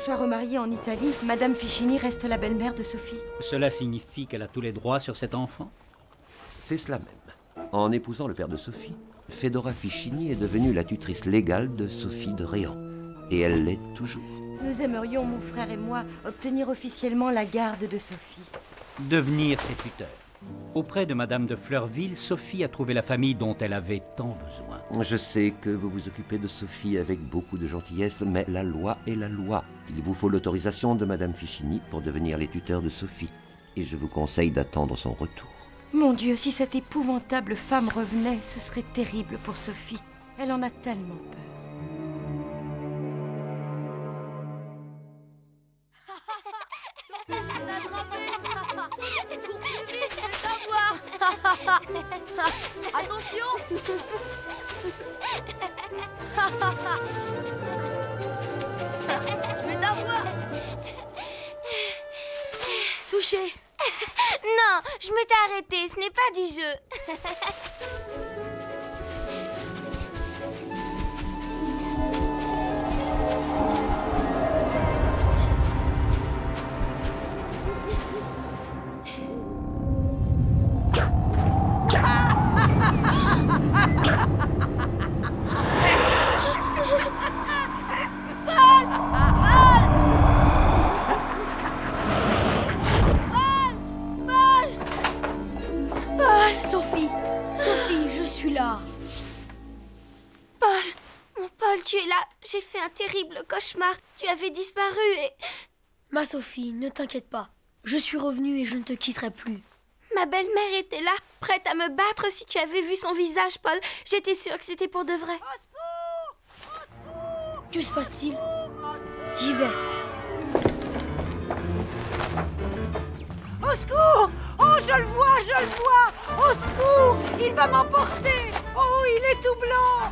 soit remariée en Italie, Madame Ficini reste la belle-mère de Sophie. Cela signifie qu'elle a tous les droits sur cet enfant? C'est cela même. En épousant le père de Sophie, Fedora Ficini est devenue la tutrice légale de Sophie de Réan. Et elle l'est toujours. Nous aimerions, mon frère et moi, obtenir officiellement la garde de Sophie. Devenir ses tuteurs. Auprès de Madame de Fleurville, Sophie a trouvé la famille dont elle avait tant besoin. Je sais que vous vous occupez de Sophie avec beaucoup de gentillesse, mais la loi est la loi. Il vous faut l'autorisation de Madame Ficini pour devenir les tuteurs de Sophie. Et je vous conseille d'attendre son retour. Mon Dieu, si cette épouvantable femme revenait, ce serait terrible pour Sophie. Elle en a tellement peur. Attention. Je vais t'avoir. Touché. Non, je m'étais arrêtée, ce n'est pas du jeu. Tu es là, j'ai fait un terrible cauchemar. Tu avais disparu et... Ma Sophie, ne t'inquiète pas. Je suis revenue et je ne te quitterai plus. Ma belle-mère était là, prête à me battre si tu avais vu son visage, Paul. J'étais sûre que c'était pour de vrai. Que se passe-t-il? J'y vais. Au secours! Oh, je le vois, je le vois! Au secours! Il va m'emporter! Oh, il est tout blanc!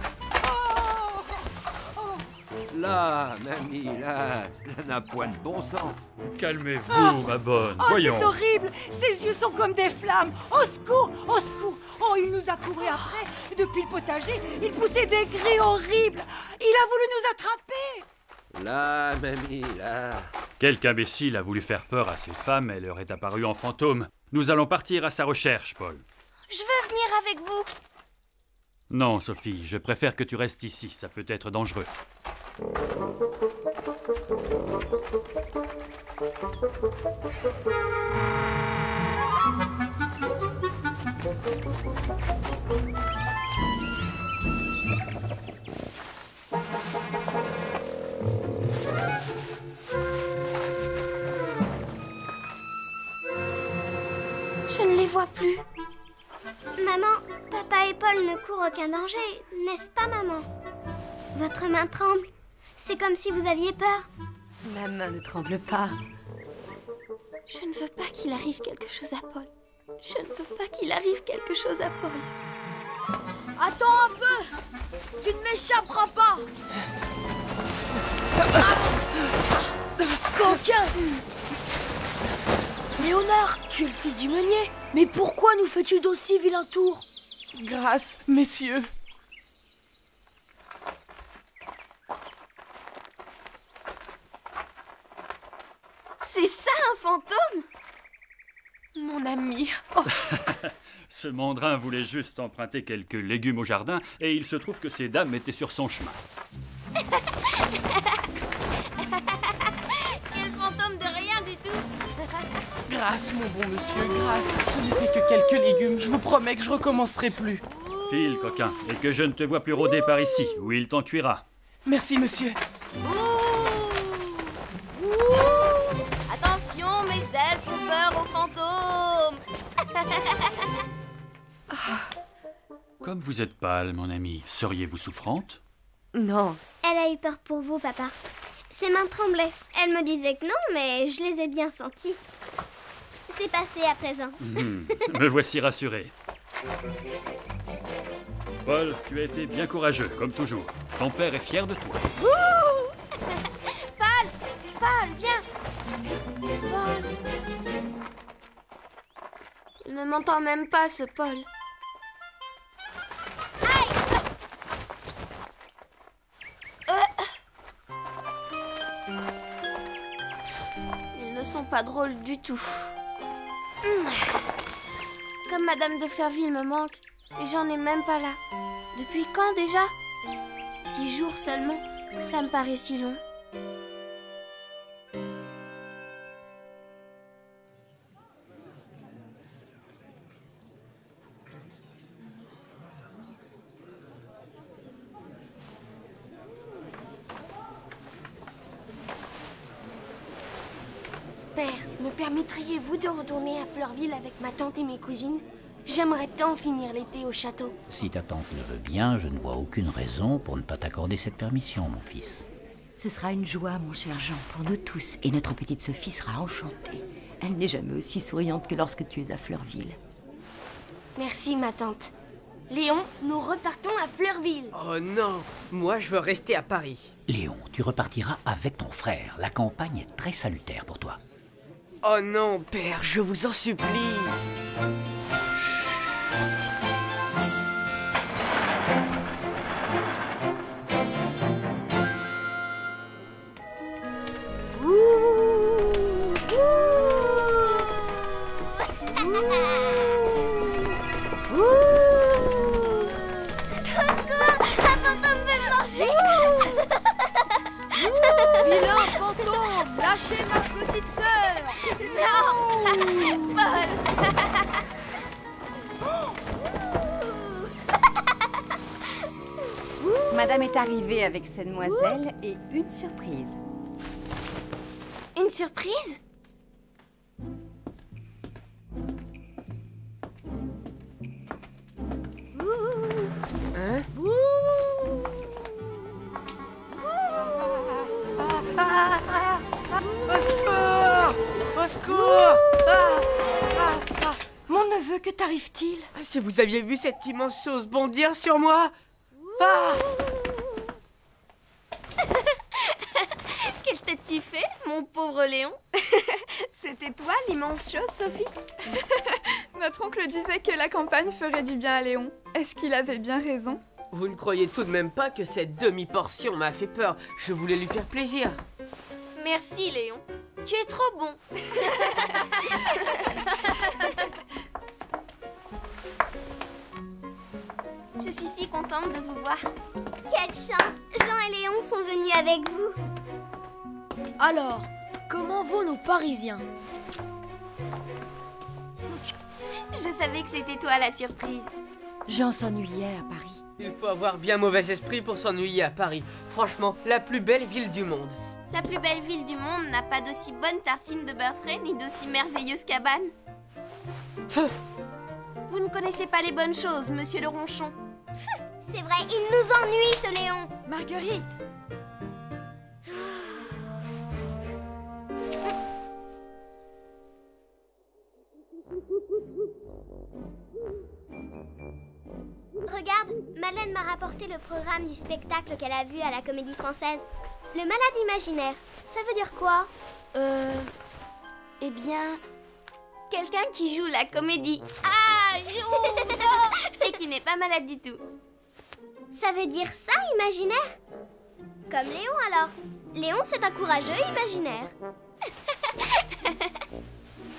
Là, mamie, là, cela n'a point de bon sens. Calmez-vous, ma bonne. Oh, Voyons. c'est horrible! Ses yeux sont comme des flammes! Au secours! Au secours! Oh, il nous a couru après! Depuis le potager, il poussait des cris horribles! Il a voulu nous attraper! Là, mamie, là. Quelque imbécile a voulu faire peur à ces femmes et leur est apparu en fantôme. Nous allons partir à sa recherche, Paul. Je veux venir avec vous. Non, Sophie, je préfère que tu restes ici. Ça peut être dangereux. Je ne les vois plus. Maman, papa et Paul ne courent aucun danger, n'est-ce pas, maman? Votre main tremble. C'est comme si vous aviez peur. Ma main ne tremble pas. Je ne veux pas qu'il arrive quelque chose à Paul. Je ne veux pas qu'il arrive quelque chose à Paul. Attends un peu! Tu ne m'échapperas pas! Coquin! Léonard, tu es le fils du meunier. Mais pourquoi nous fais-tu d'aussi vilain tour? Grâce, messieurs. C'est ça un fantôme? Mon ami. Oh. Ce mandrin voulait juste emprunter quelques légumes au jardin et il se trouve que ces dames étaient sur son chemin. Quel fantôme de rien du tout. Grâce, mon bon monsieur, grâce. Ce n'était que quelques légumes. Je vous promets que je recommencerai plus. File, coquin, et que je ne te vois plus rôder par ici, ou il t'en cuira. Merci, monsieur. Attention, mes ailes font peur aux fantômes. Comme vous êtes pâle, mon ami, seriez-vous souffrante? Non. Elle a eu peur pour vous, papa. Ses mains tremblaient. Elle me disait que non, mais je les ai bien senties. C'est passé à présent. Me voici rassuré. Paul, tu as été bien courageux, comme toujours. Ton père est fier de toi. Paul, viens. Paul. Il ne m'entend même pas, ce Paul. ne sont pas drôles du tout. Comme Madame de Fleurville me manque, et j'en ai même pas là. Depuis quand déjà? 10 jours seulement, cela me paraît si long. Père, me permettriez-vous de retourner à Fleurville avec ma tante et mes cousines? J'aimerais tant finir l'été au château. Si ta tante le veut bien, je ne vois aucune raison pour ne pas t'accorder cette permission, mon fils. Ce sera une joie, mon cher Jean, pour nous tous. Et notre petite Sophie sera enchantée. Elle n'est jamais aussi souriante que lorsque tu es à Fleurville. Merci, ma tante. Léon, nous repartons à Fleurville. Oh non, moi je veux rester à Paris. Léon, tu repartiras avec ton frère. La campagne est très salutaire pour toi. Oh non, père, je vous en supplie. Vilain fantôme, lâchez ma petite sœur. Non, Paul. Madame est arrivée avec ses demoiselles et une surprise. Une surprise? Hein? Au secours! Au secours! Mon neveu, que t'arrive-t-il? Si vous aviez vu cette immense chose bondir sur moi! Ah! Quelle tête tu fais, mon pauvre Léon? C'était toi l'immense chose, Sophie? Notre oncle disait que la campagne ferait du bien à Léon. Est-ce qu'il avait bien raison? Vous ne croyez tout de même pas que cette demi-portion m'a fait peur? Je voulais lui faire plaisir. Merci, Léon. Tu es trop bon. Je suis si contente de vous voir. Quelle chance! Jean et Léon sont venus avec vous. Alors, comment vont nos Parisiens? Je savais que c'était toi la surprise. Jean s'ennuyait à Paris. Il faut avoir bien mauvais esprit pour s'ennuyer à Paris. Franchement, la plus belle ville du monde. La plus belle ville du monde n'a pas d'aussi bonne tartine de beurre frais ni d'aussi merveilleuse cabane. Vous ne connaissez pas les bonnes choses, monsieur le ronchon. C'est vrai, il nous ennuie, ce Léon. Marguerite! Regarde, Madeleine m'a rapporté le programme du spectacle qu'elle a vu à la Comédie Française. Le malade imaginaire. Ça veut dire quoi? Eh bien, quelqu'un qui joue la comédie. Ah, et qui n'est pas malade du tout. Ça veut dire ça, imaginaire? Comme Léon, alors. Léon, c'est un courageux imaginaire.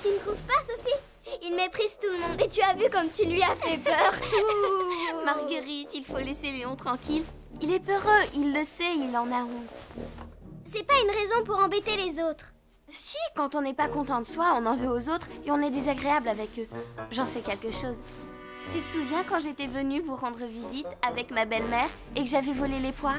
Tu ne trouves pas, Sophie? Il méprise tout le monde et tu as vu comme tu lui as fait peur. Marguerite, il faut laisser Léon tranquille. Il est peureux, il le sait, il en a honte. C'est pas une raison pour embêter les autres. Si, quand on n'est pas content de soi, on en veut aux autres et on est désagréable avec eux. J'en sais quelque chose. Tu te souviens quand j'étais venue vous rendre visite avec ma belle-mère et que j'avais volé les poires?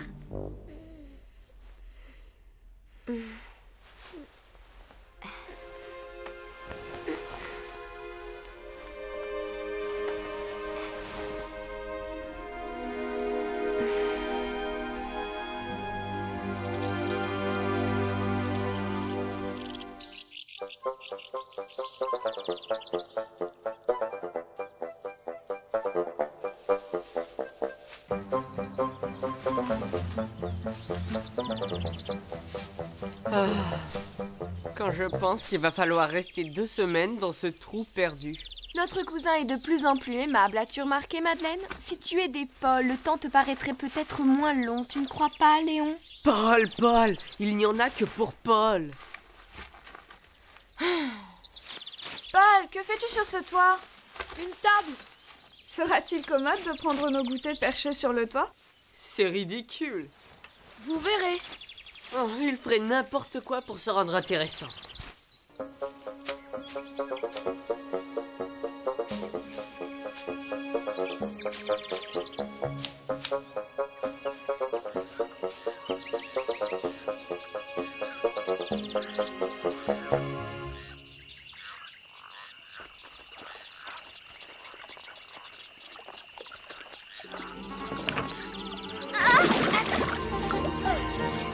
Quand je pense qu'il va falloir rester 2 semaines dans ce trou perdu. Notre cousin est de plus en plus aimable, as-tu remarqué, Madeleine? Si tu es des Paul, le temps te paraîtrait peut-être moins long, tu ne crois pas, Léon? Paul, il n'y en a que pour Paul. Paul, que fais-tu sur ce toit? Une table. Sera-t-il commode de prendre nos goûters perchés sur le toit? C'est ridicule. Vous verrez. Oh, il ferait n'importe quoi pour se rendre intéressant.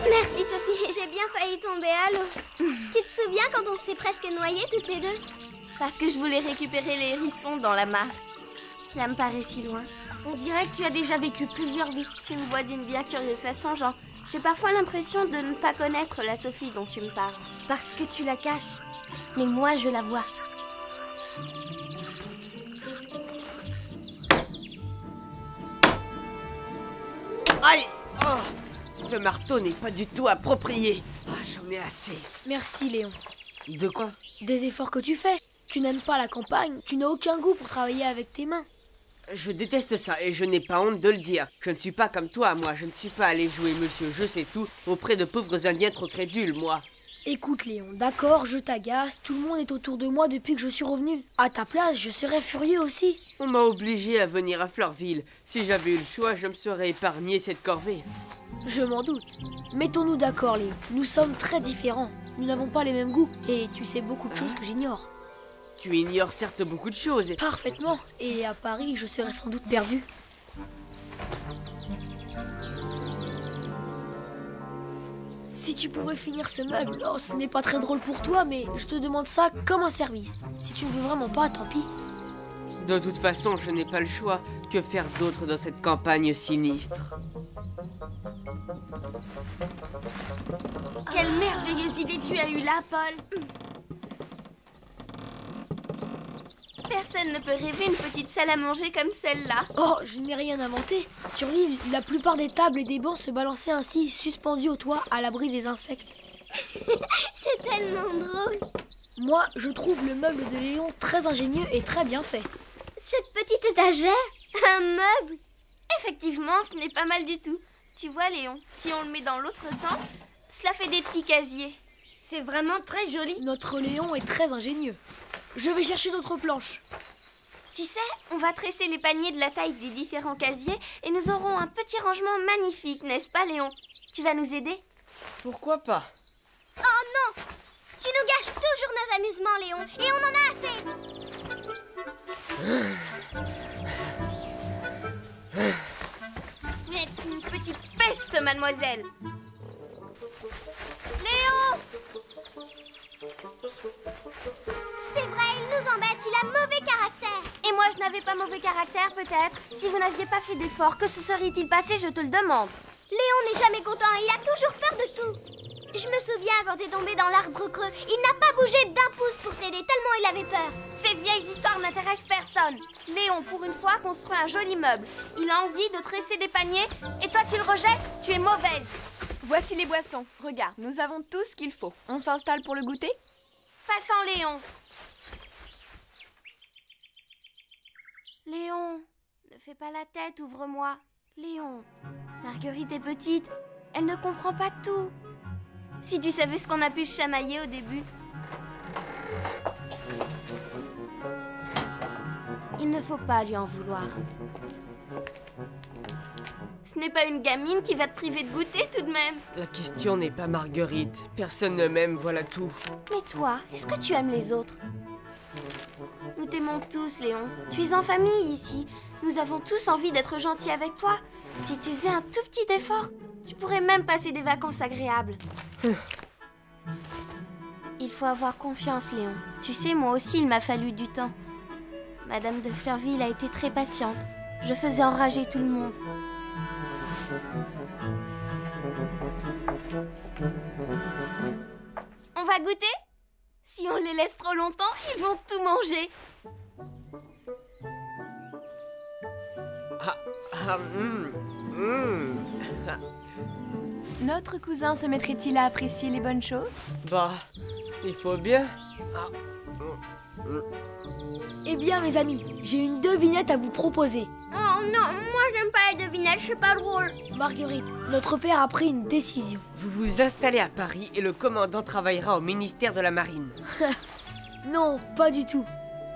Merci Sophie, j'ai bien failli tomber à l'eau. Tu te souviens quand on s'est presque noyés toutes les deux? Parce que je voulais récupérer les hérissons dans la mare. Cela me paraît si loin. On dirait que tu as déjà vécu plusieurs vies. Tu me vois d'une bien curieuse façon, Jean. J'ai parfois l'impression de ne pas connaître la Sophie dont tu me parles. Parce que tu la caches. Mais moi, je la vois. Aïe! Oh, ce marteau n'est pas du tout approprié. Ah, j'en ai assez. Merci Léon. De quoi? Des efforts que tu fais. Tu n'aimes pas la campagne, tu n'as aucun goût pour travailler avec tes mains. Je déteste ça et je n'ai pas honte de le dire. Je ne suis pas comme toi, moi. Je ne suis pas allé jouer monsieur je sais tout auprès de pauvres indiens trop crédules, moi. Écoute Léon, d'accord, je t'agace, tout le monde est autour de moi depuis que je suis revenu. À ta place, je serais furieux aussi. On m'a obligé à venir à Fleurville. Si j'avais eu le choix, je me serais épargné cette corvée. Je m'en doute. Mettons-nous d'accord Léon, nous sommes très différents. Nous n'avons pas les mêmes goûts et tu sais beaucoup de choses que j'ignore. Tu ignores certes beaucoup de choses. Parfaitement, et à Paris, je serais sans doute perdu. Si tu pouvais finir ce meuble, oh, ce n'est pas très drôle pour toi, mais je te demande ça comme un service. Si tu ne veux vraiment pas, tant pis. De toute façon, je n'ai pas le choix. Que faire d'autre dans cette campagne sinistre? Quelle merveilleuse idée tu as eue là, Paul. Personne ne peut rêver une petite salle à manger comme celle-là. Oh, je n'ai rien inventé. Sur l'île, la plupart des tables et des bancs se balançaient ainsi, suspendus au toit, à l'abri des insectes. C'est tellement drôle. Moi, je trouve le meuble de Léon très ingénieux et très bien fait. Cette petite étagère, un meuble. Effectivement, ce n'est pas mal du tout. Tu vois, Léon, si on le met dans l'autre sens, cela fait des petits casiers. C'est vraiment très joli. Notre Léon est très ingénieux. Je vais chercher d'autres planches. Tu sais, on va tresser les paniers de la taille des différents casiers et nous aurons un petit rangement magnifique, n'est-ce pas, Léon? Tu vas nous aider? Pourquoi pas? Oh non! Tu nous gâches toujours nos amusements, Léon, et on en a assez. Vous êtes une petite peste, mademoiselle. Léon! C'est vrai, il nous embête, il a mauvais caractère. Et moi, je n'avais pas mauvais caractère, peut-être? Si vous n'aviez pas fait d'efforts, que se serait-il passé, je te le demande? Léon n'est jamais content, il a toujours peur de tout. Je me souviens quand t'es tombé dans l'arbre creux, il n'a pas bougé d'un pouce pour t'aider tellement il avait peur. Ces vieilles histoires n'intéressent personne. Léon, pour une fois, construit un joli meuble. Il a envie de tresser des paniers, et toi tu le rejettes? Tu es mauvaise. Voici les boissons. Regarde, nous avons tout ce qu'il faut. On s'installe pour le goûter? Passons, Léon. Léon, ne fais pas la tête, ouvre-moi. Léon, Marguerite est petite, elle ne comprend pas tout. Si tu savais ce qu'on a pu chamailler au début. Il ne faut pas lui en vouloir. Ce n'est pas une gamine qui va te priver de goûter tout de même. La question n'est pas Marguerite. Personne ne m'aime, voilà tout. Mais toi, est-ce que tu aimes les autres? Nous t'aimons tous, Léon. Tu es en famille ici. Nous avons tous envie d'être gentils avec toi. Si tu faisais un tout petit effort, tu pourrais même passer des vacances agréables. Il faut avoir confiance, Léon. Tu sais, moi aussi, il m'a fallu du temps. Madame de Fleurville a été très patiente. Je faisais enrager tout le monde. On va goûter? Si on les laisse trop longtemps, ils vont tout manger. Notre cousin se mettrait-il à apprécier les bonnes choses? Bah, il faut bien. Eh bien, mes amis, j'ai une devinette à vous proposer. Oh non, moi j'aime pas les devinettes, c'est pas drôle. Marguerite, notre père a pris une décision. Vous vous installez à Paris et le commandant travaillera au ministère de la Marine. Non, pas du tout.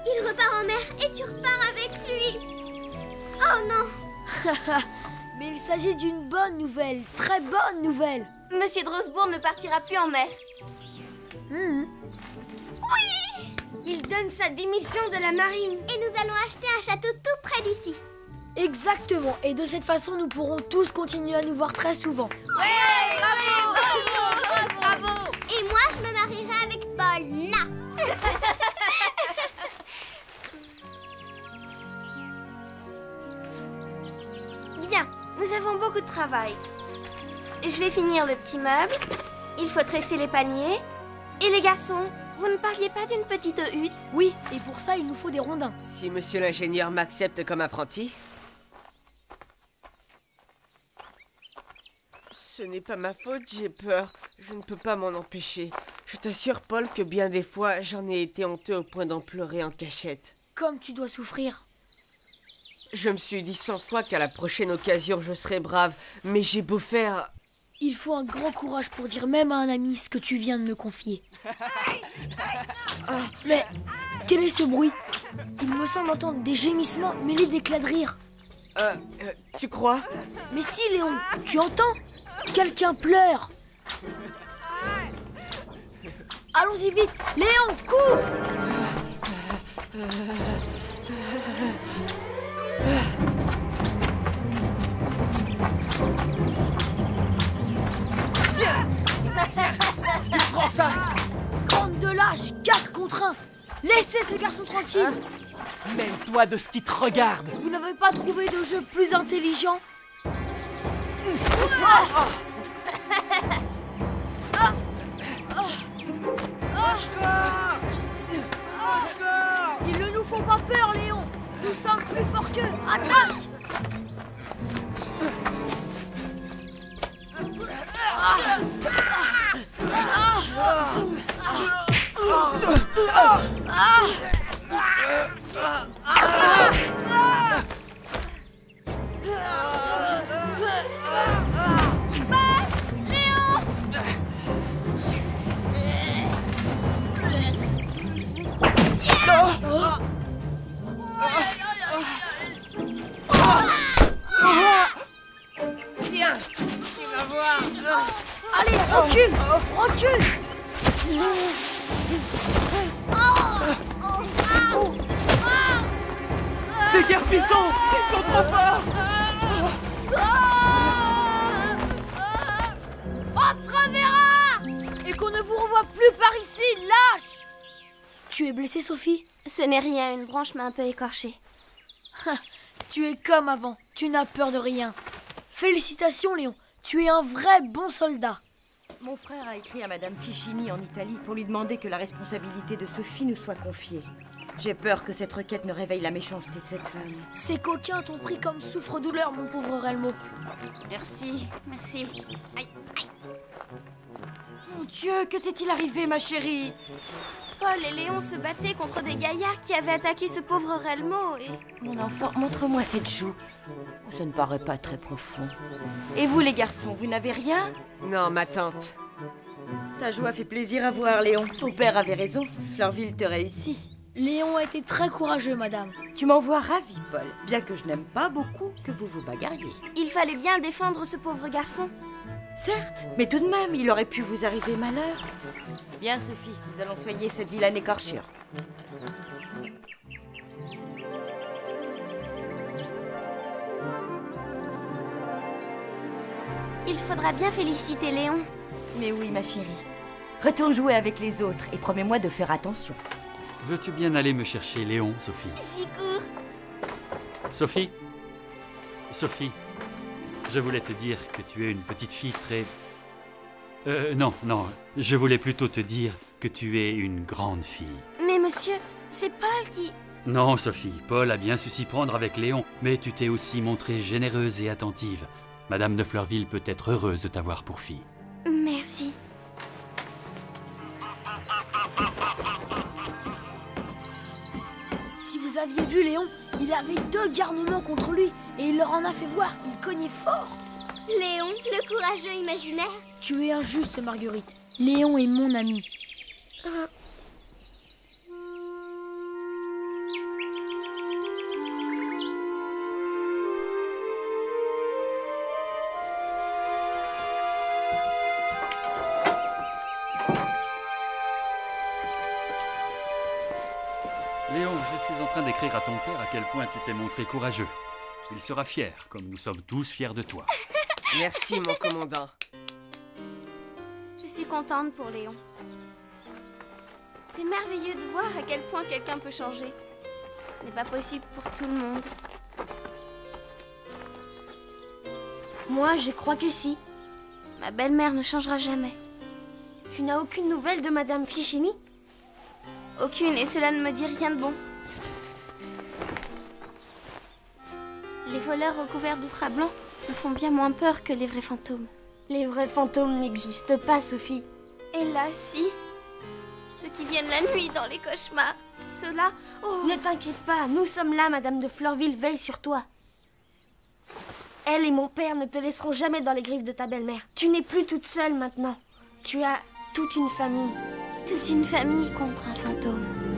Il repart en mer et tu repars avec lui. Oh non. Mais il s'agit d'une bonne nouvelle, très bonne nouvelle. Monsieur Drosbourg ne partira plus en mer. Oui. Il donne sa démission de la marine. Et nous allons acheter un château tout près d'ici. Exactement, et de cette façon, nous pourrons tous continuer à nous voir très souvent. Ouais, bravo, bravo. Et moi, je me marierai avec Paul, là. Bien, nous avons beaucoup de travail. Je vais finir le petit meuble. Il faut tresser les paniers. Et les garçons, vous ne parliez pas d'une petite hutte? Oui, et pour ça, il nous faut des rondins. Si monsieur l'ingénieur m'accepte comme apprenti. Ce n'est pas ma faute, j'ai peur. Je ne peux pas m'en empêcher. Je t'assure, Paul, que bien des fois, j'en ai été honteux au point d'en pleurer en cachette. Comme tu dois souffrir. Je me suis dit 100 fois qu'à la prochaine occasion, je serai brave. Mais j'ai beau faire... Il faut un grand courage pour dire même à un ami ce que tu viens de me confier. Mais quel est ce bruit? Il me semble entendre des gémissements mêlés d'éclats de rire. Tu crois? Mais si, Léon, tu entends? Quelqu'un pleure. Allons-y vite. Léon, cours! Prends ça! Bande de lâches, 4 contre 1. Laissez ce garçon tranquille. Mêle-toi de ce qui te regarde. Vous n'avez pas trouvé de jeu plus intelligent? Ils ne nous font pas peur, Léon. Nous sommes plus forts qu'eux. Attaque! Tiens, tu vas voir. Allez, recule! Recule! Les garpissons! Ils sont trop forts! On se reverra! Et qu'on ne vous revoie plus par ici, lâche! Tu es blessée, Sophie? Ce n'est rien, une branche m'a un peu écorchée. Tu es comme avant, tu n'as peur de rien. Félicitations, Léon, tu es un vrai bon soldat. Mon frère a écrit à Madame Fichini en Italie pour lui demander que la responsabilité de Sophie nous soit confiée. J'ai peur que cette requête ne réveille la méchanceté de cette femme. Ces coquins t'ont pris comme souffre-douleur, mon pauvre Relmo. Merci, merci. Aïe, aïe. Mon Dieu, que t'est-il arrivé, ma chérie? Paul et Léon se battaient contre des gaillards qui avaient attaqué ce pauvre Relmo et... Mon enfant, montre-moi cette joue. Ça ne paraît pas très profond. Et vous, les garçons, vous n'avez rien? Non, ma tante. Ta joie fait plaisir à voir, Léon. Ton père avait raison. Fleurville te réussit. Léon a été très courageux, madame. Tu m'en vois ravie, Paul. Bien que je n'aime pas beaucoup que vous vous bagarriez. Il fallait bien défendre ce pauvre garçon. Certes, mais tout de même, il aurait pu vous arriver malheur. Bien, Sophie, nous allons soigner cette vilaine écorchure. Il faudra bien féliciter Léon. Mais oui, ma chérie. Retourne jouer avec les autres et promets-moi de faire attention. Veux-tu bien aller me chercher Léon, Sophie? J'y cours. Sophie? Sophie, je voulais te dire que tu es une petite fille très... non, je voulais plutôt te dire que tu es une grande fille. Mais monsieur, c'est Paul qui... Non, Sophie, Paul a bien su s'y prendre avec Léon, mais tu t'es aussi montrée généreuse et attentive. Madame de Fleurville peut être heureuse de t'avoir pour fille. Merci. Vous aviez vu Léon? Il avait 2 garnements contre lui et il leur en a fait voir. Il cognait fort. Léon, le courageux imaginaire. Tu es injuste, Marguerite. Léon est mon ami. Léon, je suis en train d'écrire à ton père à quel point tu t'es montré courageux. Il sera fier, comme nous sommes tous fiers de toi. Merci, mon commandant. Je suis contente pour Léon. C'est merveilleux de voir à quel point quelqu'un peut changer. Ce n'est pas possible pour tout le monde. Moi, je crois que si. Ma belle-mère ne changera jamais. Tu n'as aucune nouvelle de Madame Fichini? Aucune, et cela ne me dit rien de bon. Les voleurs recouverts de drap blanc me font bien moins peur que les vrais fantômes. Les vrais fantômes n'existent pas, Sophie. Et là, si. Ceux qui viennent la nuit dans les cauchemars. Ceux-là... Oh. Ne t'inquiète pas, nous sommes là, Madame de Fleurville veille sur toi. Elle et mon père ne te laisseront jamais dans les griffes de ta belle-mère. Tu n'es plus toute seule maintenant. Tu as toute une famille. Toute une famille contre un fantôme.